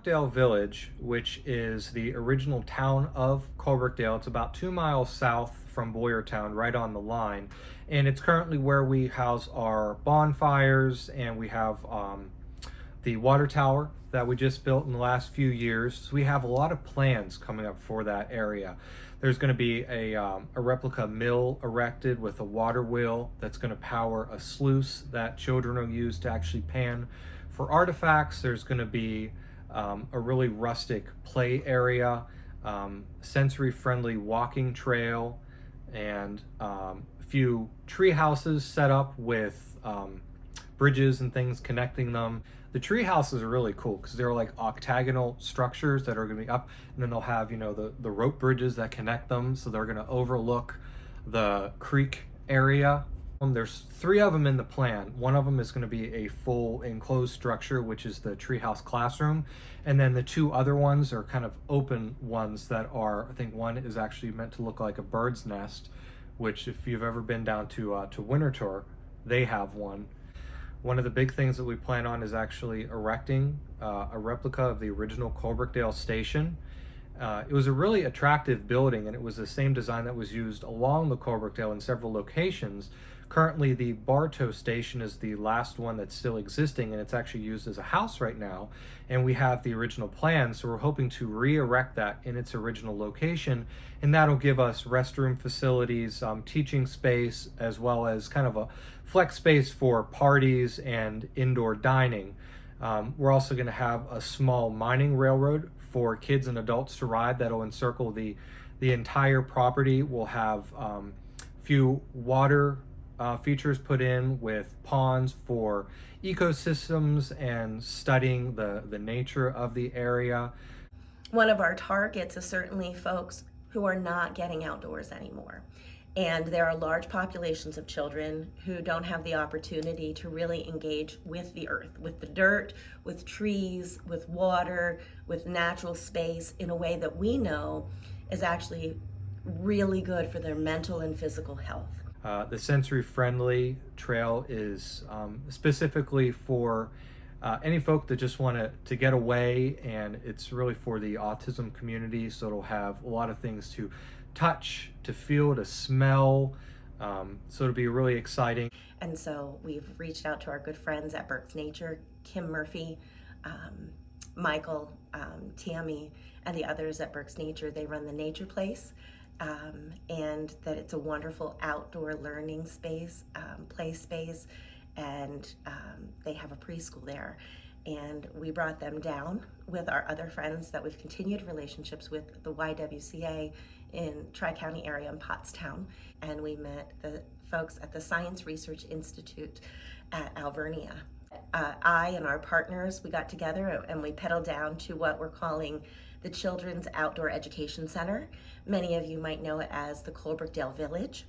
Colebrookdale Village, which is the original town of Colebrookdale. It's about 2 miles south from Boyertown, right on the line. And it's currently where we house our bonfires, and we have the water tower that we just built in the last few years. So we have a lot of plans coming up for that area. There's going to be a replica mill erected with a water wheel that's going to power a sluice that children will use to actually pan for artifacts. There's going to be a really rustic play area, sensory-friendly walking trail, and a few tree houses set up with bridges and things connecting them. The tree houses are really cool because they're like octagonal structures that are going to be up, and then they'll have, you know, the rope bridges that connect them, so they're going to overlook the creek area. There's 3 of them in the plan. One of them is going to be a full enclosed structure, which is the treehouse classroom, and then the 2 other ones are kind of open ones that are, I think one is actually meant to look like a bird's nest, which if you've ever been down to Winter Tour, they have one. One of the big things that we plan on is actually erecting a replica of the original Colebrookdale station. It was a really attractive building, and it was the same design that was used along the Colebrookdale in several locations. Currently, the Bartow station is the last one that's still existing, and it's actually used as a house right now. And we have the original plan, so we're hoping to re-erect that in its original location, and that'll give us restroom facilities, teaching space, as well as kind of a flex space for parties and indoor dining. We're also going to have a small mining railroad for kids and adults to ride that'll encircle the entire property. We'll have a few water features put in with ponds for ecosystems and studying the nature of the area. One of our targets is certainly folks who are not getting outdoors anymore. And there are large populations of children who don't have the opportunity to really engage with the earth, with the dirt, with trees, with water, with natural space in a way that we know is actually really good for their mental and physical health. The sensory-friendly trail is specifically for any folk that just want to get away, and it's really for the autism community, so it'll have a lot of things to touch, to feel, to smell, so it'll be really exciting. And so we've reached out to our good friends at Berks Nature, Kim Murphy, Michael, Tammy, and the others at Berks Nature. They run the Nature Place, and that it's a wonderful outdoor learning space, play space, and they have a preschool there. And we brought them down with our other friends that we've continued relationships with, the YWCA in Tri-County area in Pottstown. And we met the folks at the Science Research Institute at Alvernia. I and our partners, we got together and we pedaled down to what we're calling the Children's Outdoor Education Center. Many of you might know it as the Colebrookdale Village.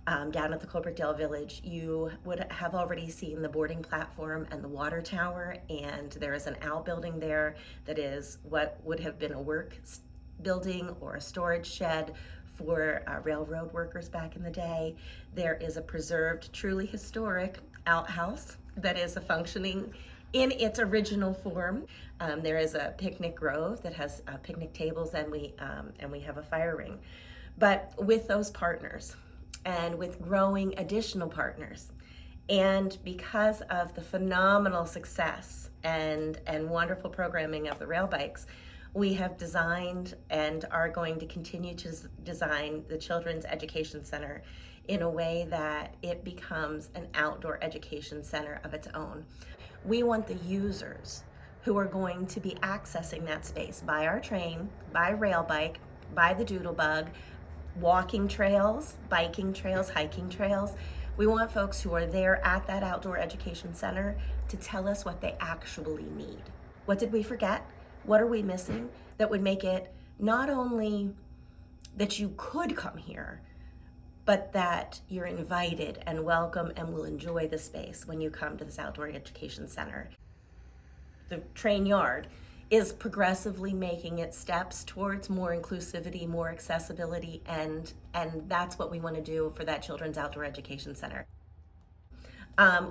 Down at the Colebrookdale Village, you would have already seen the boarding platform and the water tower, and there is an outbuilding there that is what would have been a work building or a storage shed for railroad workers back in the day. There is a preserved, truly historic outhouse that is a functioning in its original form. There is a picnic grove that has picnic tables, and we have a fire ring. But with those partners, and with growing additional partners, and because of the phenomenal success and wonderful programming of the rail bikes, we have designed and are going to continue to design the Children's Education Center in a way that it becomes an outdoor education center of its own. We want the users who are going to be accessing that space by our train, by rail bike, by the doodlebug, walking trails, biking trails, hiking trails. We want folks who are there at that outdoor education center to tell us what they actually need. What did we forget? What are we missing that would make it not only that you could come here, but that you're invited and welcome and will enjoy the space when you come to this outdoor education center. The train yard is progressively making its steps towards more inclusivity, more accessibility, and that's what we want to do for that Children's Outdoor Education Center.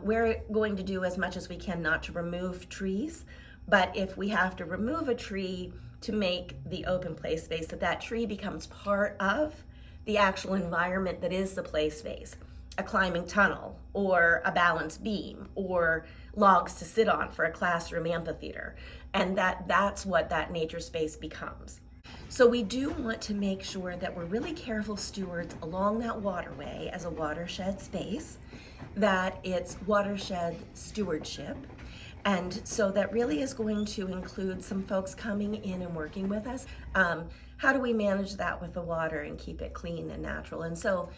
We're going to do as much as we can not to remove trees, But if we have to remove a tree to make the open play space, that tree becomes part of the actual environment that is the play space. A climbing tunnel, or a balance beam, or logs to sit on for a classroom amphitheater. And that's what that nature space becomes. So we do want to make sure that we're really careful stewards along that waterway as a watershed space, that it's watershed stewardship. And so that really is going to include some folks coming in and working with us. How do we manage that with the water and keep it clean and natural? And so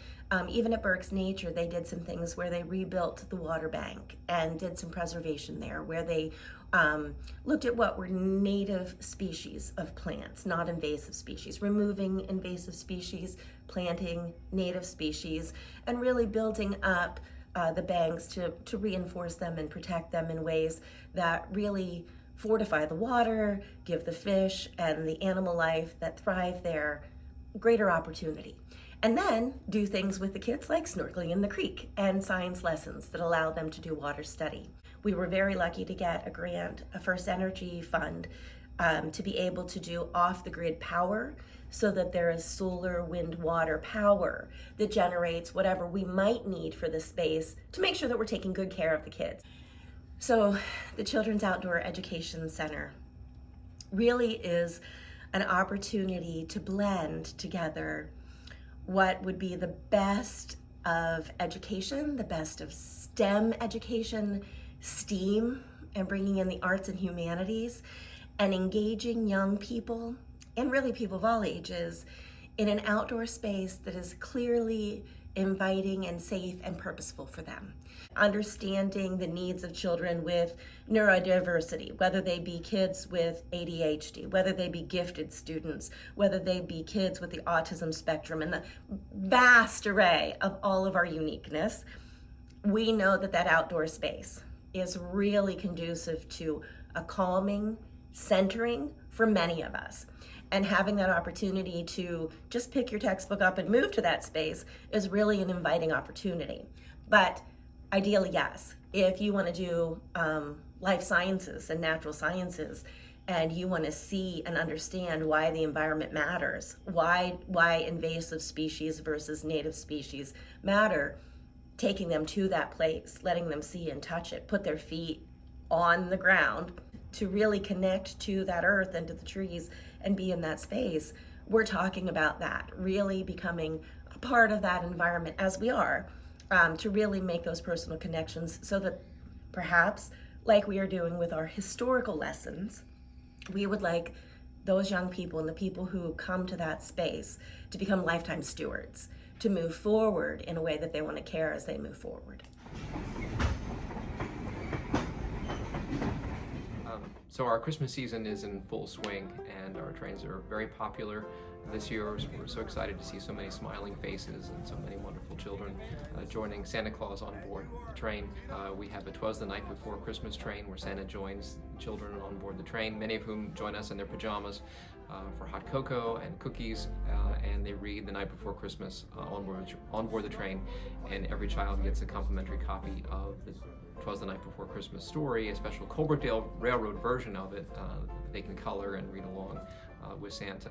even at Berks Nature, they did some things where they rebuilt the water bank and did some preservation there, where they looked at what were native species of plants, not invasive species, removing invasive species, planting native species, and really building up the banks to reinforce them and protect them in ways that really fortify the water, give the fish and the animal life that thrive there greater opportunity. And then do things with the kids like snorkeling in the creek and science lessons that allow them to do water study. We were very lucky to get a grant, a First Energy fund, to be able to do off-the-grid power so that there is solar, wind, water power that generates whatever we might need for the space to make sure that we're taking good care of the kids. So the Children's Outdoor Education Center really is an opportunity to blend together what would be the best of education, the best of STEM education, STEAM, and bringing in the arts and humanities, and engaging young people, and really people of all ages, in an outdoor space that is clearly inviting and safe and purposeful for them. Understanding the needs of children with neurodiversity, whether they be kids with ADHD, whether they be gifted students, whether they be kids with the autism spectrum, and the vast array of all of our uniqueness. We know that outdoor space is really conducive to a calming, centering for many of us. And having that opportunity to just pick your textbook up and move to that space is really an inviting opportunity. But ideally, yes, if you want to do life sciences and natural sciences, and you want to see and understand why the environment matters, why invasive species versus native species matter, taking them to that place, letting them see and touch it, put their feet on the ground to really connect to that earth and to the trees and be in that space, we're talking about that, really becoming a part of that environment as we are, to really make those personal connections so that perhaps, like we are doing with our historical lessons, we would like those young people and the people who come to that space to become lifetime stewards, to move forward in a way that they want to care as they move forward. So our Christmas season is in full swing, and our trains are very popular. This year we're so excited to see so many smiling faces and so many wonderful children joining Santa Claus on board the train. We have a Twas the Night Before Christmas train where Santa joins children on board the train, many of whom join us in their pajamas for hot cocoa and cookies, and they read the night before Christmas on board the train, and every child gets a complimentary copy of the Twas the Night Before Christmas story, a special Colebrookdale Railroad version of it they can color and read along with Santa.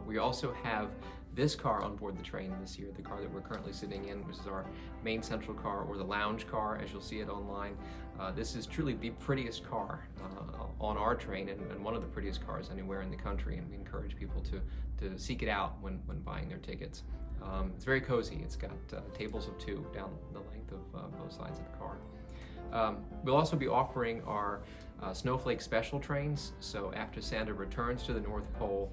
We also have this car on board the train this year, the car that we're currently sitting in, which is our main central car, or the lounge car as you'll see it online. This is truly the prettiest car on our train, and one of the prettiest cars anywhere in the country, and we encourage people to seek it out when buying their tickets. It's very cozy. It's got tables of two down the length of both sides of the car. We'll also be offering our Snowflake Special trains. So after Santa returns to the North Pole,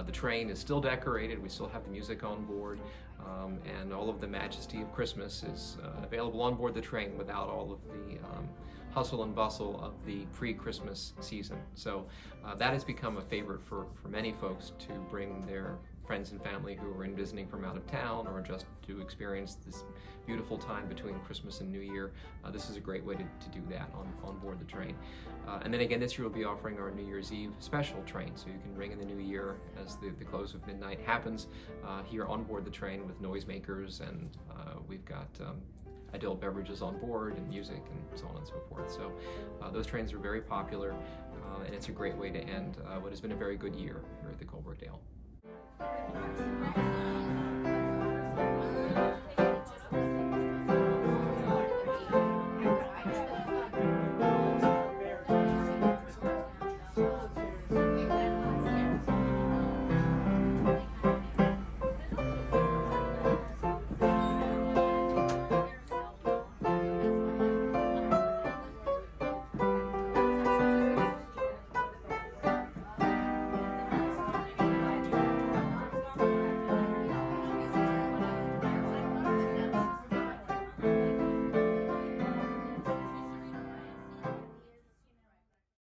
the train is still decorated. We still have the music on board, and all of the majesty of Christmas is available on board the train without all of the hustle and bustle of the pre-Christmas season. So that has become a favorite for many folks to bring their friends and family who are in visiting from out of town, or just to experience this beautiful time between Christmas and New Year. This is a great way to do that on board the train. And then again, this year we'll be offering our New Year's Eve special train, so you can ring in the new year as the close of midnight happens here on board the train with noisemakers, and we've got adult beverages on board and music and so on and so forth. So those trains are very popular, and it's a great way to end what has been a very good year here at the Colebrookdale.